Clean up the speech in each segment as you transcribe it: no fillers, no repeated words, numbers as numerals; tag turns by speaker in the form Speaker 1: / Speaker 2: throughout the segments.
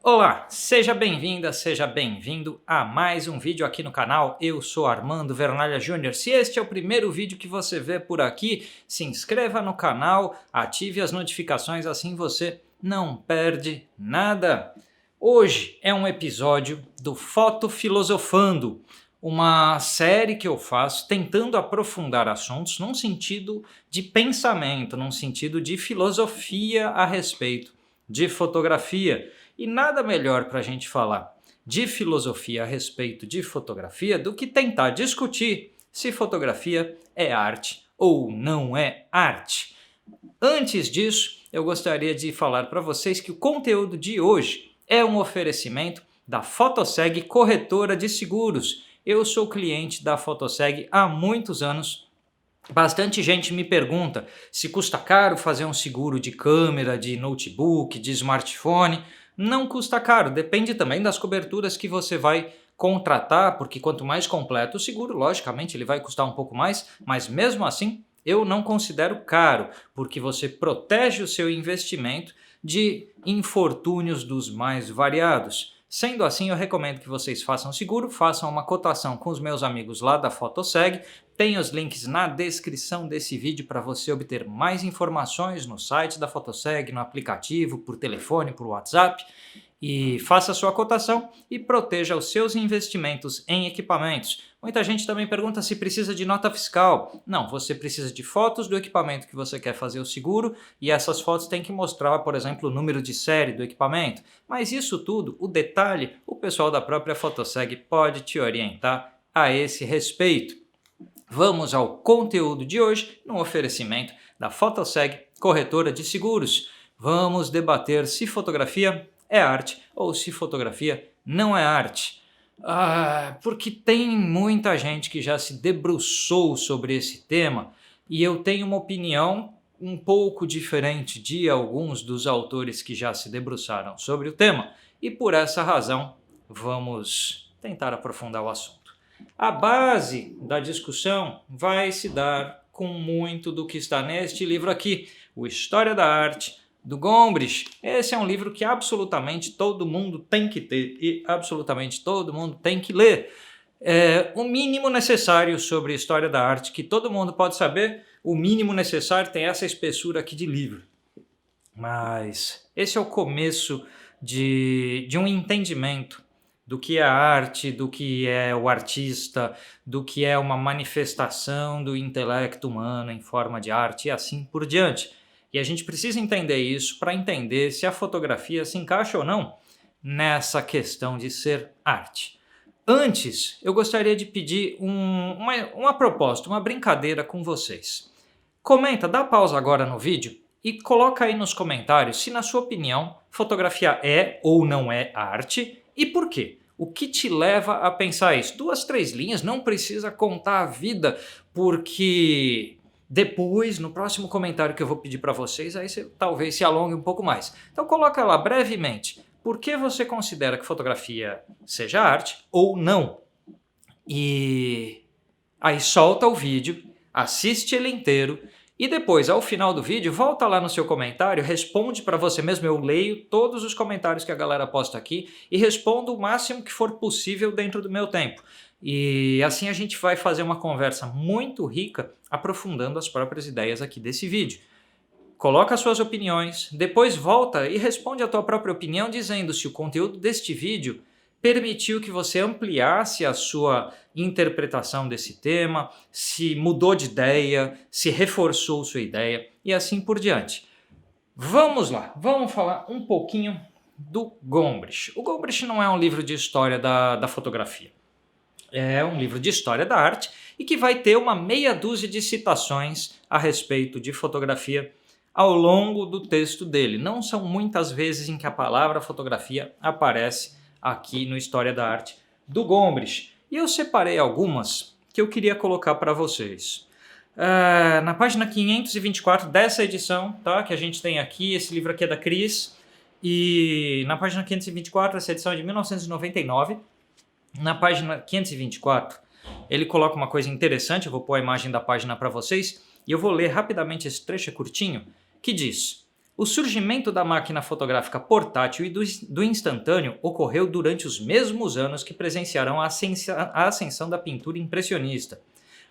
Speaker 1: Olá, seja bem-vinda, seja bem-vindo a mais um vídeo aqui no canal. Eu sou Armando Vernalha Júnior. Se este é o primeiro vídeo que você vê por aqui, se inscreva no canal, ative as notificações, assim você não perde nada. Hoje é um episódio do Foto Filosofando, uma série que eu faço tentando aprofundar assuntos num sentido de pensamento, num sentido de filosofia a respeito de fotografia. E nada melhor para a gente falar de filosofia a respeito de fotografia do que tentar discutir se fotografia é arte ou não é arte. Antes disso, eu gostaria de falar para vocês que o conteúdo de hoje é um oferecimento da Fotoseg Corretora de Seguros. Eu sou cliente da Fotoseg há muitos anos. Bastante gente me pergunta se custa caro fazer um seguro de câmera, de notebook, de smartphone. Não custa caro, depende também das coberturas que você vai contratar, porque quanto mais completo o seguro, logicamente ele vai custar um pouco mais, mas mesmo assim eu não considero caro, porque você protege o seu investimento de infortúnios dos mais variados. Sendo assim, eu recomendo que vocês façam seguro, façam uma cotação com os meus amigos lá da Fotoseg. Tem os links na descrição desse vídeo para você obter mais informações no site da Fotoseg, no aplicativo, por telefone, por WhatsApp. E faça a sua cotação e proteja os seus investimentos em equipamentos. Muita gente também pergunta se precisa de nota fiscal. Não, você precisa de fotos do equipamento que você quer fazer o seguro e essas fotos têm que mostrar, por exemplo, o número de série do equipamento. Mas isso tudo, o detalhe, o pessoal da própria Fotoseg pode te orientar a esse respeito. Vamos ao conteúdo de hoje no oferecimento da Fotoseg Corretora de Seguros. Vamos debater se fotografia é arte ou se fotografia não é arte. Porque tem muita gente que já se debruçou sobre esse tema e eu tenho uma opinião um pouco diferente de alguns dos autores que já se debruçaram sobre o tema e por essa razão vamos tentar aprofundar o assunto. A base da discussão vai se dar com muito do que está neste livro aqui, o História da Arte, do Gombrich. Esse é um livro que absolutamente todo mundo tem que ter e absolutamente todo mundo tem que ler. É o mínimo necessário sobre história da arte que todo mundo pode saber, o mínimo necessário tem essa espessura aqui de livro. Mas esse é o começo de um entendimento do que é a arte, do que é o artista, do que é uma manifestação do intelecto humano em forma de arte e assim por diante. E a gente precisa entender isso para entender se a fotografia se encaixa ou não nessa questão de ser arte. Antes, eu gostaria de pedir uma proposta, uma brincadeira com vocês. Comenta, dá pausa agora no vídeo e coloca aí nos comentários se, na sua opinião, fotografia é ou não é arte e por quê? O que te leva a pensar isso? 2, 3 linhas, não precisa contar a vida, porque depois, no próximo comentário que eu vou pedir para vocês, aí você talvez se alongue um pouco mais. Então coloca lá brevemente, por que você considera que fotografia seja arte ou não? E aí solta o vídeo, assiste ele inteiro e depois, ao final do vídeo, volta lá no seu comentário, responde para você mesmo. Eu leio todos os comentários que a galera posta aqui e respondo o máximo que for possível dentro do meu tempo. E assim a gente vai fazer uma conversa muito rica, aprofundando as próprias ideias aqui desse vídeo. Coloca as suas opiniões, depois volta e responde a tua própria opinião dizendo se o conteúdo deste vídeo permitiu que você ampliasse a sua interpretação desse tema, se mudou de ideia, se reforçou sua ideia e assim por diante. Vamos lá, vamos falar um pouquinho do Gombrich. O Gombrich não é um livro de história da fotografia. É um livro de história da arte e que vai ter uma meia dúzia de citações a respeito de fotografia ao longo do texto dele. Não são muitas vezes em que a palavra fotografia aparece aqui no História da Arte do Gombrich. E eu separei algumas que eu queria colocar para vocês. Na página 524 dessa edição, tá, que a gente tem aqui, esse livro aqui é da Cris, e na página 524, essa edição é de 1999, na página 524, ele coloca uma coisa interessante, eu vou pôr a imagem da página para vocês, e eu vou ler rapidamente esse trecho, é curtinho, que diz: O surgimento da máquina fotográfica portátil e do instantâneo ocorreu durante os mesmos anos que presenciaram a ascensão da pintura impressionista.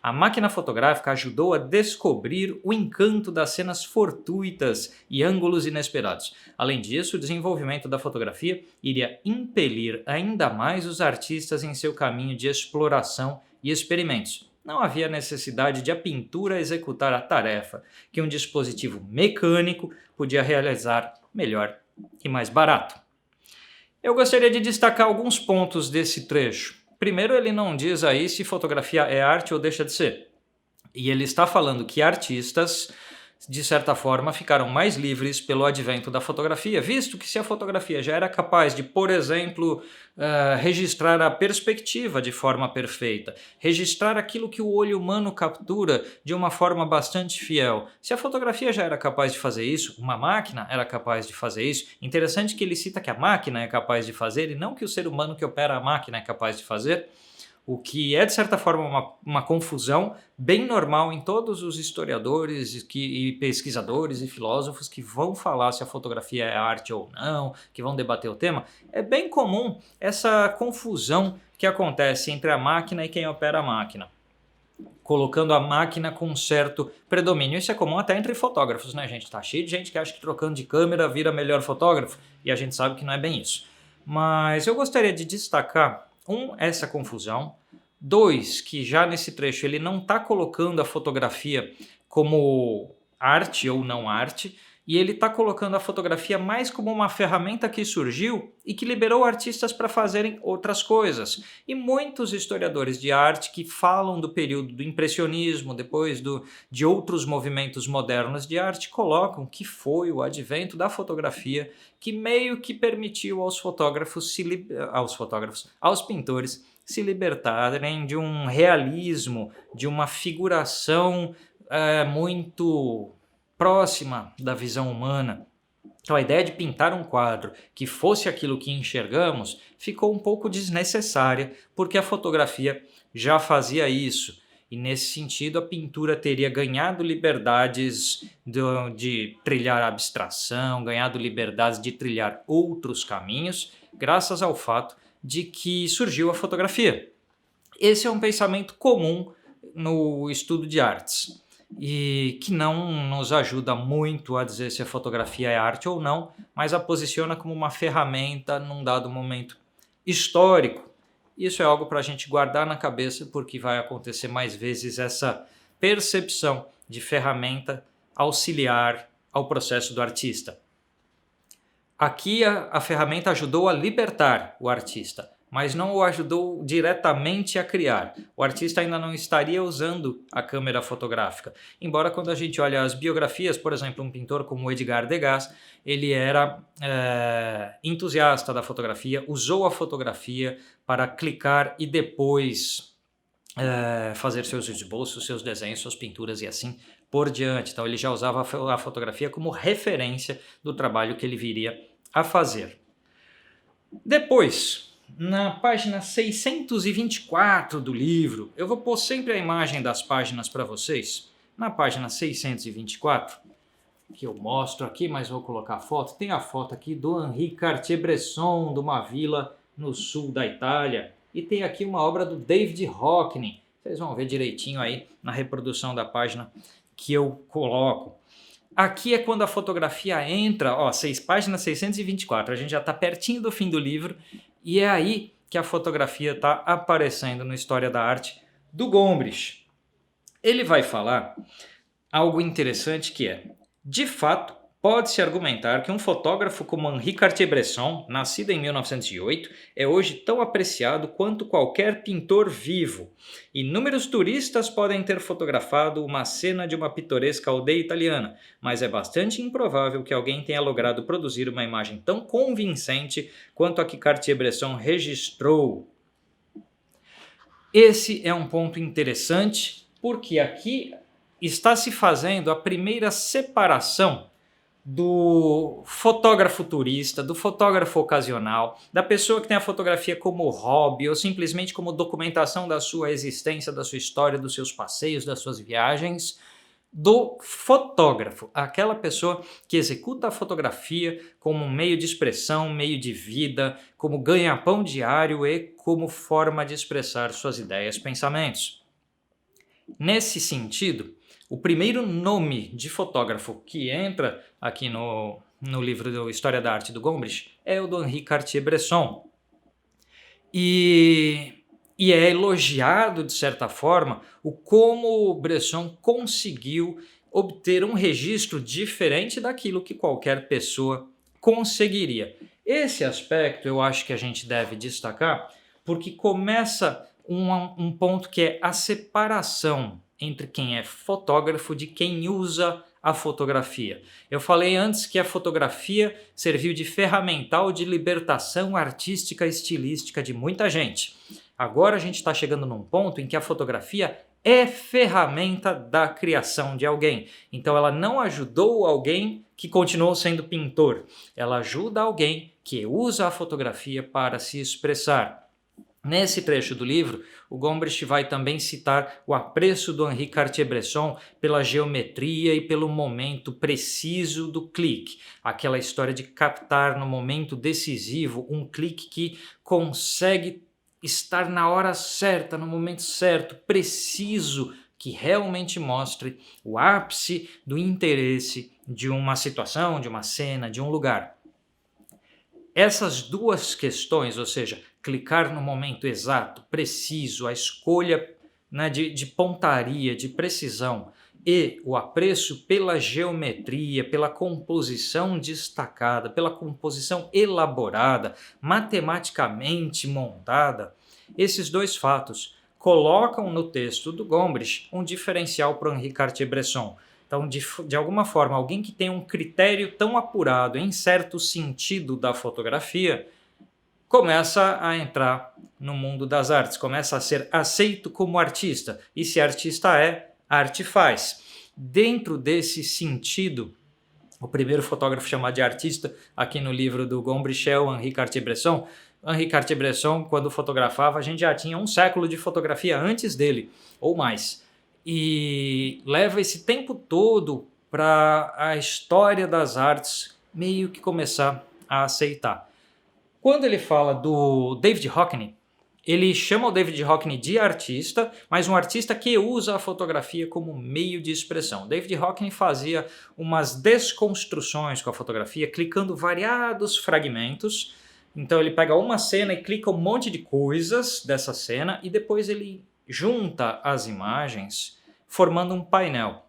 Speaker 1: A máquina fotográfica ajudou a descobrir o encanto das cenas fortuitas e ângulos inesperados. Além disso, o desenvolvimento da fotografia iria impelir ainda mais os artistas em seu caminho de exploração e experimentos. Não havia necessidade de a pintura executar a tarefa que um dispositivo mecânico podia realizar melhor e mais barato. Eu gostaria de destacar alguns pontos desse trecho. Primeiro, ele não diz aí se fotografia é arte ou deixa de ser. E ele está falando que artistas, de certa forma, ficaram mais livres pelo advento da fotografia, visto que se a fotografia já era capaz de, por exemplo, registrar a perspectiva de forma perfeita, registrar aquilo que o olho humano captura de uma forma bastante fiel. Se a fotografia já era capaz de fazer isso, uma máquina era capaz de fazer isso. Interessante que ele cita que a máquina é capaz de fazer e não que o ser humano que opera a máquina é capaz de fazer. O que é, de certa forma, uma confusão bem normal em todos os historiadores e pesquisadores e filósofos que vão falar se a fotografia é arte ou não, que vão debater o tema. É bem comum essa confusão que acontece entre a máquina e quem opera a máquina, colocando a máquina com um certo predomínio. Isso é comum até entre fotógrafos, né, gente? Tá cheio de gente que acha que trocando de câmera vira melhor fotógrafo, e a gente sabe que não é bem isso. Mas eu gostaria de destacar essa confusão. 2, que já nesse trecho ele não está colocando a fotografia como arte ou não arte, e ele está colocando a fotografia mais como uma ferramenta que surgiu e que liberou artistas para fazerem outras coisas. E muitos historiadores de arte que falam do período do impressionismo, depois de outros movimentos modernos de arte, colocam que foi o advento da fotografia que meio que permitiu aos pintores se libertarem de um realismo, de uma figuração muito próxima da visão humana. Então a ideia de pintar um quadro que fosse aquilo que enxergamos ficou um pouco desnecessária, porque a fotografia já fazia isso. E nesse sentido a pintura teria ganhado liberdades de trilhar abstração, ganhado liberdades de trilhar outros caminhos, graças ao fato de que surgiu a fotografia. Esse é um pensamento comum no estudo de artes e que não nos ajuda muito a dizer se a fotografia é arte ou não, mas a posiciona como uma ferramenta num dado momento histórico. Isso é algo para a gente guardar na cabeça, porque vai acontecer mais vezes essa percepção de ferramenta auxiliar ao processo do artista. Aqui a ferramenta ajudou a libertar o artista, mas não o ajudou diretamente a criar. O artista ainda não estaria usando a câmera fotográfica. Embora quando a gente olha as biografias, por exemplo, um pintor como Edgar Degas, ele era entusiasta da fotografia, usou a fotografia para clicar e depois fazer seus esboços, seus desenhos, suas pinturas e assim por diante. Então ele já usava a fotografia como referência do trabalho que ele viria a fazer. Depois, na página 624 do livro, eu vou pôr sempre a imagem das páginas para vocês. Na página 624, que eu mostro aqui, mas vou colocar a foto, tem a foto aqui do Henri Cartier-Bresson, de uma vila no sul da Itália. E tem aqui uma obra do David Hockney. Vocês vão ver direitinho aí na reprodução da página que eu coloco. Aqui é quando a fotografia entra, página 624, a gente já está pertinho do fim do livro, e é aí que a fotografia está aparecendo no História da Arte do Gombrich. Ele vai falar algo interessante que é, de fato, pode-se argumentar que um fotógrafo como Henri Cartier-Bresson, nascido em 1908, é hoje tão apreciado quanto qualquer pintor vivo. Inúmeros turistas podem ter fotografado uma cena de uma pitoresca aldeia italiana, mas é bastante improvável que alguém tenha logrado produzir uma imagem tão convincente quanto a que Cartier-Bresson registrou. Esse é um ponto interessante, porque aqui está se fazendo a primeira separação do fotógrafo turista, do fotógrafo ocasional, da pessoa que tem a fotografia como hobby ou simplesmente como documentação da sua existência, da sua história, dos seus passeios, das suas viagens, do fotógrafo, aquela pessoa que executa a fotografia como um meio de expressão, meio de vida, como ganha-pão diário e como forma de expressar suas ideias, pensamentos. Nesse sentido, o primeiro nome de fotógrafo que entra aqui no livro do História da Arte do Gombrich é o do Henri Cartier-Bresson. E é elogiado, de certa forma, o como o Bresson conseguiu obter um registro diferente daquilo que qualquer pessoa conseguiria. Esse aspecto eu acho que a gente deve destacar, porque começa um ponto que é a separação entre quem é fotógrafo de quem usa a fotografia. Eu falei antes que a fotografia serviu de ferramental de libertação artística e estilística de muita gente. Agora a gente está chegando num ponto em que a fotografia é ferramenta da criação de alguém. Então ela não ajudou alguém que continuou sendo pintor. Ela ajuda alguém que usa a fotografia para se expressar. Nesse trecho do livro, o Gombrich vai também citar o apreço do Henri Cartier-Bresson pela geometria e pelo momento preciso do clique. Aquela história de captar no momento decisivo um clique que consegue estar na hora certa, no momento certo, preciso, que realmente mostre o ápice do interesse de uma situação, de uma cena, de um lugar. Essas duas questões, ou seja, clicar no momento exato, preciso, a escolha, né, de pontaria, de precisão e o apreço pela geometria, pela composição destacada, pela composição elaborada, matematicamente montada, esses dois fatos colocam no texto do Gombrich um diferencial para o Henri Cartier-Bresson. Então, de alguma forma, alguém que tem um critério tão apurado em certo sentido da fotografia começa a entrar no mundo das artes, começa a ser aceito como artista. E se artista é, arte faz. Dentro desse sentido, o primeiro fotógrafo chamado de artista aqui no livro do Gombrich é o Henri Cartier-Bresson. Henri Cartier-Bresson, quando fotografava, a gente já tinha um século de fotografia antes dele, ou mais. E leva esse tempo todo para a história das artes meio que começar a aceitar. Quando ele fala do David Hockney, ele chama o David Hockney de artista, mas um artista que usa a fotografia como meio de expressão. David Hockney fazia umas desconstruções com a fotografia, clicando variados fragmentos. Então ele pega uma cena e clica um monte de coisas dessa cena e depois ele junta as imagens formando um painel.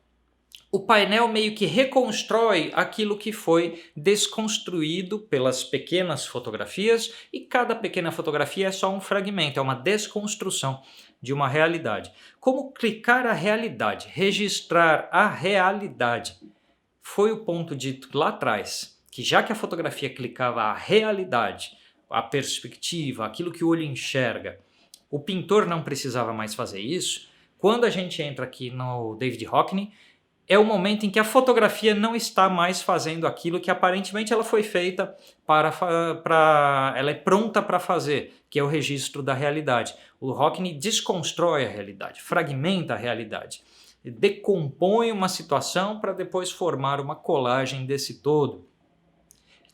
Speaker 1: O painel meio que reconstrói aquilo que foi desconstruído pelas pequenas fotografias e cada pequena fotografia é só um fragmento, é uma desconstrução de uma realidade. Como clicar a realidade, registrar a realidade, foi o ponto dito lá atrás, que já que a fotografia clicava a realidade, a perspectiva, aquilo que o olho enxerga, o pintor não precisava mais fazer isso. Quando a gente entra aqui no David Hockney, é o momento em que a fotografia não está mais fazendo aquilo que aparentemente ela foi feita ela é pronta para fazer, que é o registro da realidade. O Hockney desconstrói a realidade, fragmenta a realidade, decompõe uma situação para depois formar uma colagem desse todo.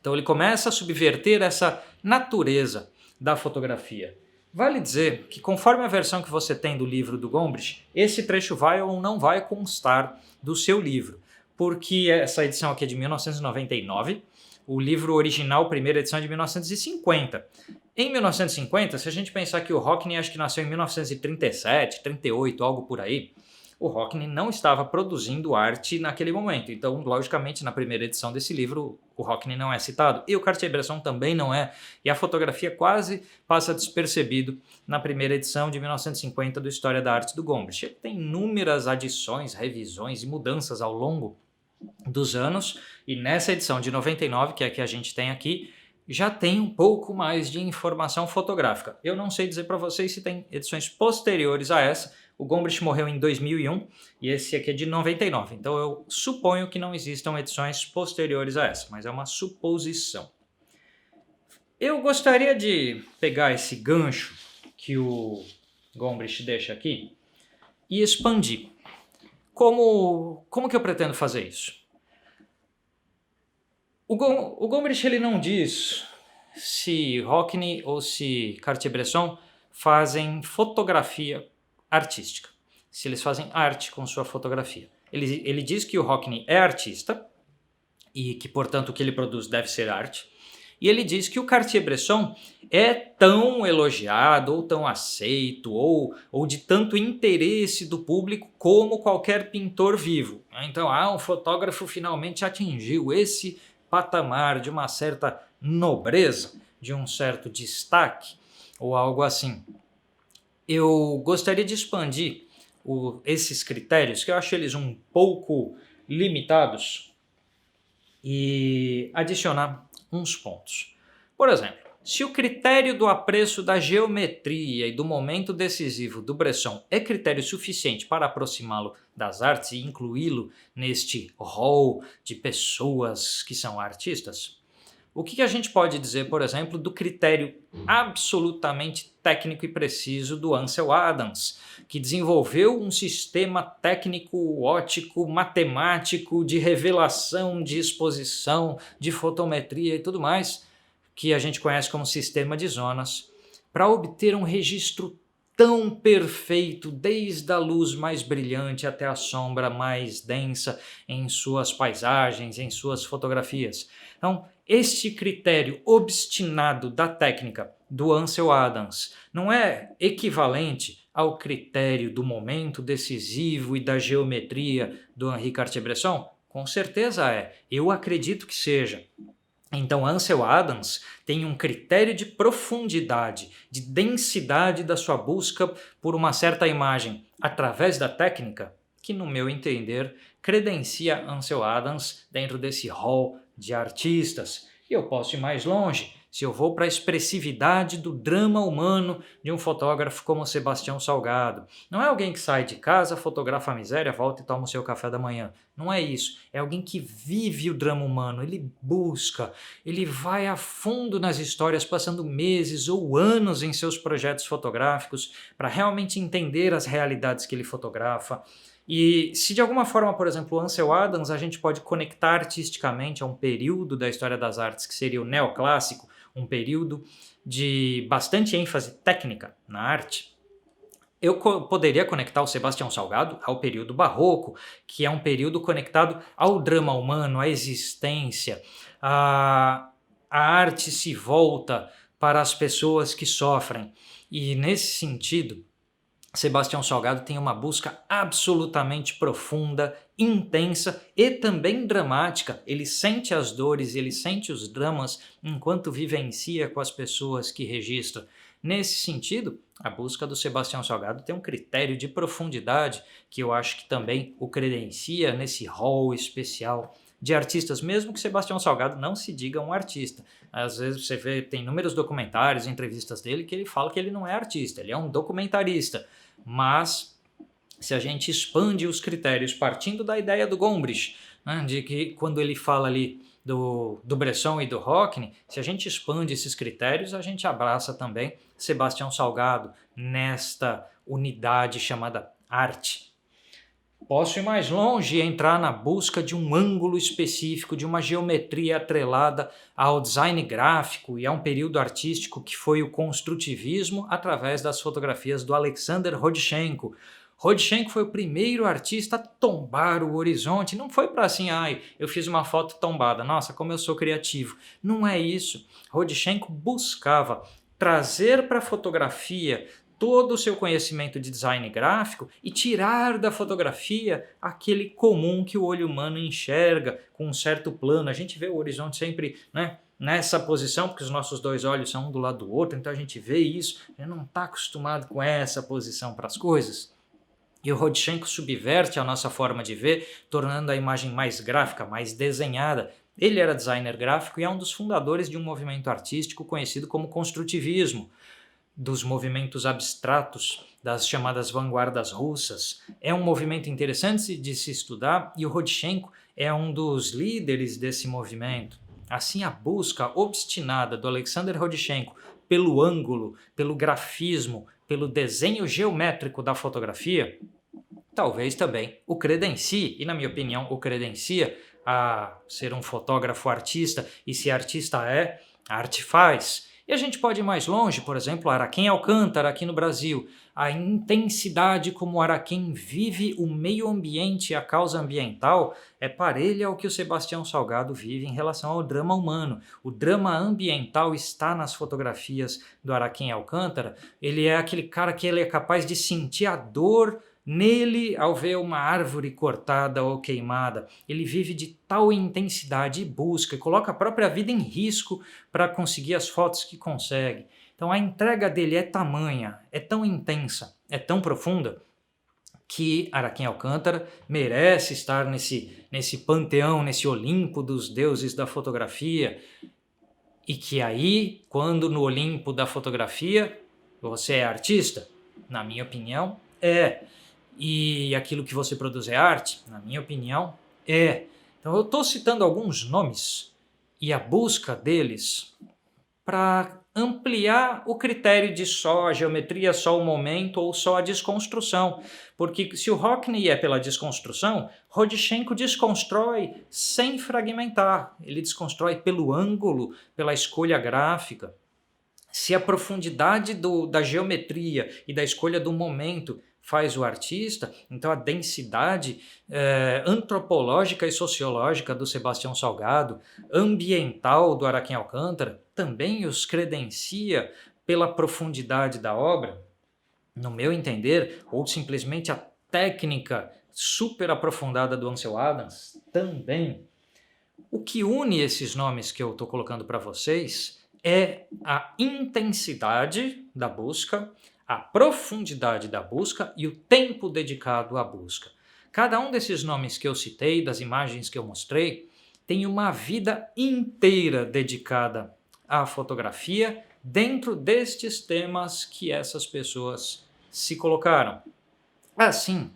Speaker 1: Então ele começa a subverter essa natureza da fotografia. Vale dizer que conforme a versão que você tem do livro do Gombrich, esse trecho vai ou não vai constar do seu livro, porque essa edição aqui é de 1999, o livro original, primeira edição, é de 1950. Em 1950, se a gente pensar que o Hockney acho que nasceu em 1937, 38, algo por aí, o Hockney não estava produzindo arte naquele momento. Então, logicamente, na primeira edição desse livro, o Hockney não é citado. E o Cartier-Bresson também não é. E a fotografia quase passa despercebido na primeira edição de 1950 do História da Arte do Gombrich. Ele tem inúmeras adições, revisões e mudanças ao longo dos anos. E nessa edição de 99, que é a que a gente tem aqui, já tem um pouco mais de informação fotográfica. Eu não sei dizer para vocês se tem edições posteriores a essa. O Gombrich morreu em 2001 e esse aqui é de 99, então eu suponho que não existam edições posteriores a essa, mas é uma suposição. Eu gostaria de pegar esse gancho que o Gombrich deixa aqui e expandir. Como que eu pretendo fazer isso? O Gombrich ele não diz se Hockney ou se Cartier-Bresson fazem fotografia artística, se eles fazem arte com sua fotografia. Ele diz que o Hockney é artista e que, portanto, o que ele produz deve ser arte. E ele diz que o Cartier-Bresson é tão elogiado, ou tão aceito, ou de tanto interesse do público como qualquer pintor vivo. Então, um fotógrafo finalmente atingiu esse patamar de uma certa nobreza, de um certo destaque, ou algo assim. Eu gostaria de expandir esses critérios, que eu acho eles um pouco limitados, e adicionar uns pontos. Por exemplo, se o critério do apreço da geometria e do momento decisivo do Bresson é critério suficiente para aproximá-lo das artes e incluí-lo neste hall de pessoas que são artistas, o que a gente pode dizer, por exemplo, do critério absolutamente técnico e preciso do Ansel Adams, que desenvolveu um sistema técnico, óptico, matemático, de revelação, de exposição, de fotometria e tudo mais, que a gente conhece como sistema de zonas, para obter um registro tão perfeito, desde a luz mais brilhante até a sombra mais densa em suas paisagens, em suas fotografias. Então, este critério obstinado da técnica do Ansel Adams não é equivalente ao critério do momento decisivo e da geometria do Henri Cartier-Bresson? Com certeza é. Eu acredito que seja. Então, Ansel Adams tem um critério de profundidade, de densidade da sua busca por uma certa imagem através da técnica, que, no meu entender, credencia Ansel Adams dentro desse hall de artistas. E eu posso ir mais longe. Se eu vou para a expressividade do drama humano de um fotógrafo como Sebastião Salgado. Não é alguém que sai de casa, fotografa a miséria, volta e toma o seu café da manhã. Não é isso. É alguém que vive o drama humano, ele busca, ele vai a fundo nas histórias, passando meses ou anos em seus projetos fotográficos para realmente entender as realidades que ele fotografa. E se de alguma forma, por exemplo, o Ansel Adams a gente pode conectar artisticamente a um período da história das artes que seria o neoclássico, um período de bastante ênfase técnica na arte, eu poderia conectar o Sebastião Salgado ao período barroco, que é um período conectado ao drama humano, à existência. A arte se volta para as pessoas que sofrem. E nesse sentido, Sebastião Salgado tem uma busca absolutamente profunda, intensa e também dramática. Ele sente as dores, ele sente os dramas enquanto vivencia com as pessoas que registra. Nesse sentido, a busca do Sebastião Salgado tem um critério de profundidade que eu acho que também o credencia nesse hall especial de artistas, mesmo que Sebastião Salgado não se diga um artista. Às vezes você vê, tem inúmeros documentários, entrevistas dele, que ele fala que ele não é artista, ele é um documentarista. Mas se a gente expande os critérios partindo da ideia do Gombrich, né, de que quando ele fala ali do Bresson e do Hockney, se a gente expande esses critérios, a gente abraça também Sebastião Salgado nesta unidade chamada arte. Posso ir mais longe e entrar na busca de um ângulo específico, de uma geometria atrelada ao design gráfico e a um período artístico que foi o construtivismo através das fotografias do Alexander Rodchenko. Rodchenko foi o primeiro artista a tombar o horizonte. Não foi para assim, eu fiz uma foto tombada, nossa, como eu sou criativo. Não é isso. Rodchenko buscava trazer para a fotografia todo o seu conhecimento de design gráfico e tirar da fotografia aquele comum que o olho humano enxerga com um certo plano. A gente vê o horizonte sempre, né, nessa posição, porque os nossos dois olhos são um do lado do outro, então a gente vê isso, a gente não está acostumado com essa posição para as coisas. E o Rodchenko subverte a nossa forma de ver, tornando a imagem mais gráfica, mais desenhada. Ele era designer gráfico e é um dos fundadores de um movimento artístico conhecido como construtivismo, dos movimentos abstratos, das chamadas vanguardas russas. É um movimento interessante de se estudar e o Rodchenko é um dos líderes desse movimento. Assim, a busca obstinada do Alexander Rodchenko pelo ângulo, pelo grafismo, pelo desenho geométrico da fotografia talvez também o credencie, e na minha opinião o credencia a ser um fotógrafo artista, e se artista é, a arte faz. E a gente pode ir mais longe, por exemplo, Araquém Alcântara aqui no Brasil, a intensidade como Araquém vive o meio ambiente e a causa ambiental é parelha ao que o Sebastião Salgado vive em relação ao drama humano. O drama ambiental está nas fotografias do Araquém Alcântara, ele é aquele cara que ele é capaz de sentir a dor nele ao ver uma árvore cortada ou queimada. Ele vive de tal intensidade e busca, e coloca a própria vida em risco para conseguir as fotos que consegue. Então a entrega dele é tamanha, é tão intensa, é tão profunda, que Araquém Alcântara merece estar nesse panteão, nesse Olimpo dos deuses da fotografia. E que aí, quando no Olimpo da fotografia, você é artista? Na minha opinião, é. E aquilo que você produz é arte? Na minha opinião, é. Então eu estou citando alguns nomes e a busca deles para ampliar o critério de só a geometria, só o momento ou só a desconstrução. Porque se o Hockney é pela desconstrução, Rodchenko desconstrói sem fragmentar. Ele desconstrói pelo ângulo, pela escolha gráfica. Se a profundidade da geometria e da escolha do momento faz o artista, então a densidade antropológica e sociológica do Sebastião Salgado, ambiental do Araquém Alcântara, também os credencia pela profundidade da obra, no meu entender, ou simplesmente a técnica super aprofundada do Ansel Adams, também. O que une esses nomes que eu estou colocando para vocês é a intensidade da busca, a profundidade da busca e o tempo dedicado à busca. Cada um desses nomes que eu citei, das imagens que eu mostrei, tem uma vida inteira dedicada à fotografia dentro destes temas que essas pessoas se colocaram. Assim,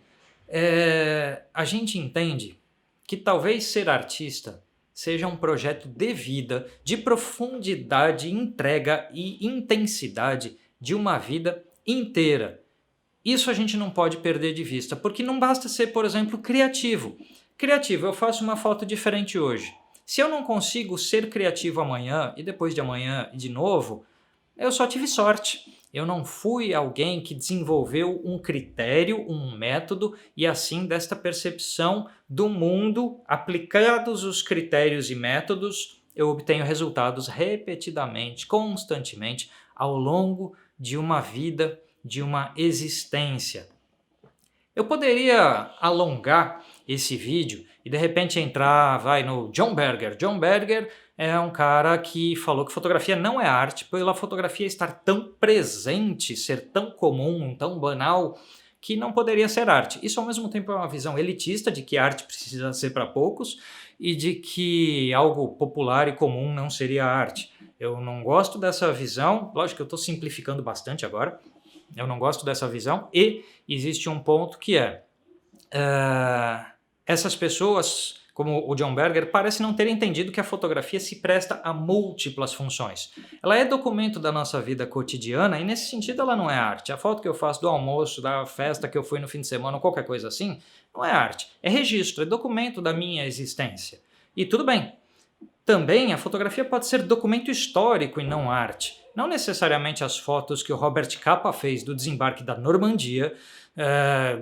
Speaker 1: a gente entende que talvez ser artista seja um projeto de vida, de profundidade, entrega e intensidade de uma vida inteira. Isso a gente não pode perder de vista, porque não basta ser, por exemplo, criativo. Criativo, eu faço uma foto diferente hoje. Se eu não consigo ser criativo amanhã e depois de amanhã de novo, eu só tive sorte. Eu não fui alguém que desenvolveu um critério, um método e assim desta percepção do mundo, aplicados os critérios e métodos, eu obtenho resultados repetidamente, constantemente, ao longo de uma vida, de uma existência. Eu poderia alongar esse vídeo e de repente entrar, no John Berger. John Berger é um cara que falou que fotografia não é arte, pela fotografia estar tão presente, ser tão comum, tão banal, que não poderia ser arte. Isso ao mesmo tempo é uma visão elitista de que arte precisa ser para poucos e de que algo popular e comum não seria arte. Eu não gosto dessa visão, lógico que eu estou simplificando bastante agora, eu não gosto dessa visão e existe um ponto que essas pessoas, como o John Berger, parecem não ter entendido que a fotografia se presta a múltiplas funções. Ela é documento da nossa vida cotidiana e nesse sentido ela não é arte. A foto que eu faço do almoço, da festa que eu fui no fim de semana ou qualquer coisa assim, não é arte. É registro, é documento da minha existência. E tudo bem. Também a fotografia pode ser documento histórico e não arte. Não necessariamente as fotos que o Robert Capa fez do desembarque da Normandia,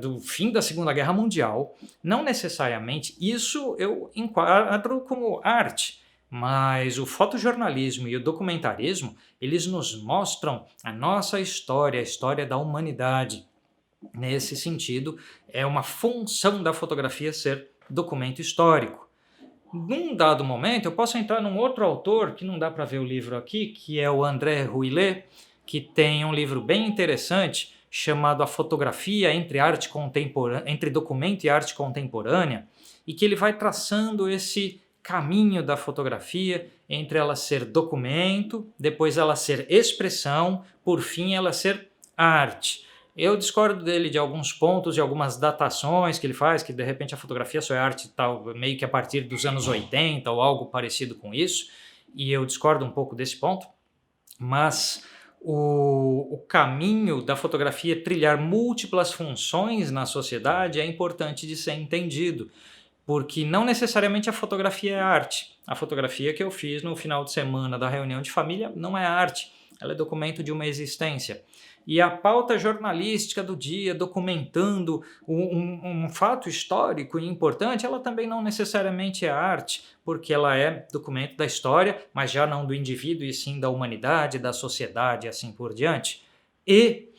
Speaker 1: do fim da Segunda Guerra Mundial, não necessariamente isso eu enquadro como arte, mas o fotojornalismo e o documentarismo, eles nos mostram a nossa história, a história da humanidade. Nesse sentido, é uma função da fotografia ser documento histórico. Num dado momento, eu posso entrar num outro autor, que não dá para ver o livro aqui, que é o André Rouillet, que tem um livro bem interessante, chamado A Fotografia entre Documento e Arte Contemporânea, e que ele vai traçando esse caminho da fotografia entre ela ser documento, depois ela ser expressão, por fim ela ser arte. Eu discordo dele de alguns pontos, de algumas datações que ele faz, que de repente a fotografia só é arte tal, meio que a partir dos anos 80 ou algo parecido com isso, e eu discordo um pouco desse ponto, mas o caminho da fotografia trilhar múltiplas funções na sociedade é importante de ser entendido, porque não necessariamente a fotografia é arte. A fotografia que eu fiz no final de semana da reunião de família não é arte, ela é documento de uma existência. E a pauta jornalística do dia, documentando um fato histórico e importante, ela também não necessariamente é arte, porque ela é documento da história, mas já não do indivíduo, e sim da humanidade, da sociedade e assim por diante. E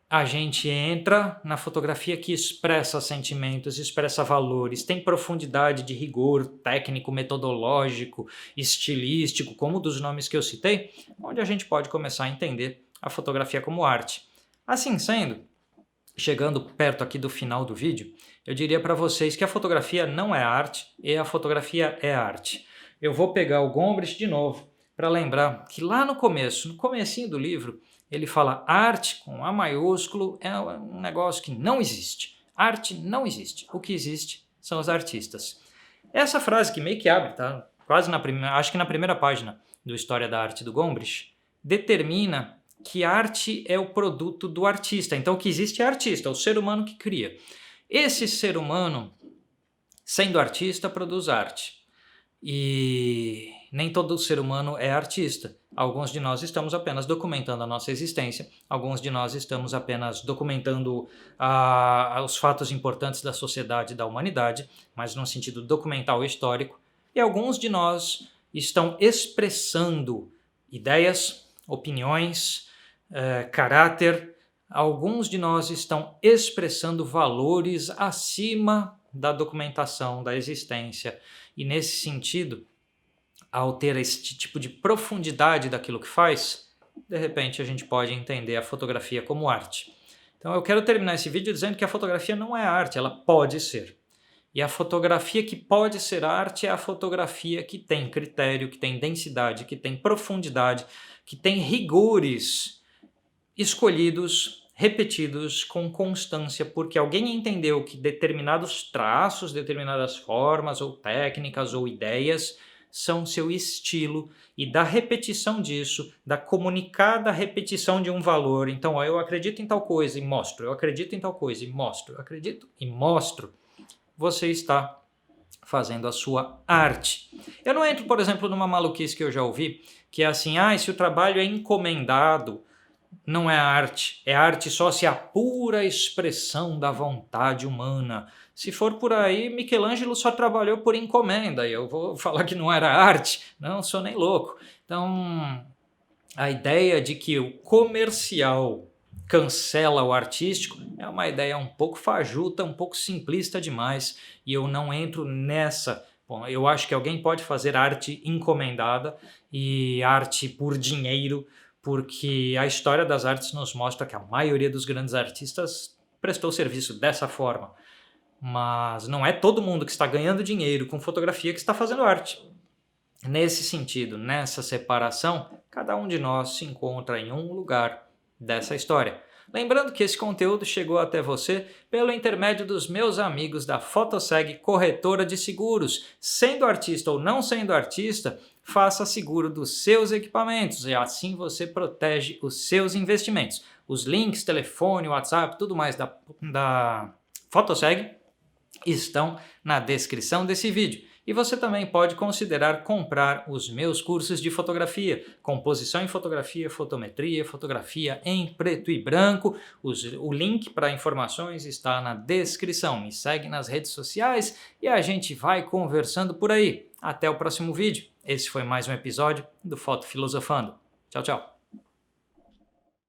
Speaker 1: a gente entra na fotografia que expressa sentimentos, expressa valores, tem profundidade de rigor técnico, metodológico, estilístico, como dos nomes que eu citei, onde a gente pode começar a entender a fotografia como arte. Assim sendo, chegando perto aqui do final do vídeo, eu diria para vocês que a fotografia não é arte e a fotografia é arte. Eu vou pegar o Gombrich de novo para lembrar que lá no comecinho do livro, ele fala arte com A maiúsculo é um negócio que não existe. Arte não existe. O que existe são os artistas. Essa frase que meio que abre, tá? Quase acho que na primeira página do História da Arte do Gombrich, determina que arte é o produto do artista. Então o que existe é artista, é o ser humano que cria. Esse ser humano, sendo artista, produz arte. E nem todo ser humano é artista. Alguns de nós estamos apenas documentando a nossa existência, alguns de nós estamos apenas documentando os fatos importantes da sociedade e da humanidade, mas num sentido documental e histórico, e alguns de nós estão expressando ideias, opiniões, caráter, alguns de nós estão expressando valores acima da documentação da existência. E nesse sentido, ao ter esse tipo de profundidade daquilo que faz, de repente a gente pode entender a fotografia como arte. Então eu quero terminar esse vídeo dizendo que a fotografia não é arte, ela pode ser. E a fotografia que pode ser arte é a fotografia que tem critério, que tem densidade, que tem profundidade, que tem rigores escolhidos, repetidos com constância, porque alguém entendeu que determinados traços, determinadas formas ou técnicas ou ideias são seu estilo, e da repetição disso, da comunicada repetição de um valor. Então, eu acredito em tal coisa e mostro, eu acredito em tal coisa e mostro, eu acredito e mostro. Você está fazendo a sua arte. Eu não entro, por exemplo, numa maluquice que eu já ouvi, que é assim, se o trabalho é encomendado, não é arte só se a pura expressão da vontade humana. Se for por aí, Michelangelo só trabalhou por encomenda, e eu vou falar que não era arte? Não, sou nem louco. Então, a ideia de que o comercial cancela o artístico é uma ideia um pouco fajuta, um pouco simplista demais, e eu não entro nessa. Bom, eu acho que alguém pode fazer arte encomendada e arte por dinheiro, porque a história das artes nos mostra que a maioria dos grandes artistas prestou serviço dessa forma. Mas não é todo mundo que está ganhando dinheiro com fotografia que está fazendo arte. Nesse sentido, nessa separação, cada um de nós se encontra em um lugar dessa história. Lembrando que esse conteúdo chegou até você pelo intermédio dos meus amigos da Fotoseg Corretora de Seguros. Sendo artista ou não sendo artista, faça seguro dos seus equipamentos e assim você protege os seus investimentos. Os links, telefone, WhatsApp, tudo mais da Fotoseg estão na descrição desse vídeo. E você também pode considerar comprar os meus cursos de fotografia, composição em fotografia, fotometria, fotografia em preto e branco. O link para informações está na descrição. Me segue nas redes sociais e a gente vai conversando por aí. Até o próximo vídeo. Esse foi mais um episódio do Foto Filosofando. Tchau, tchau.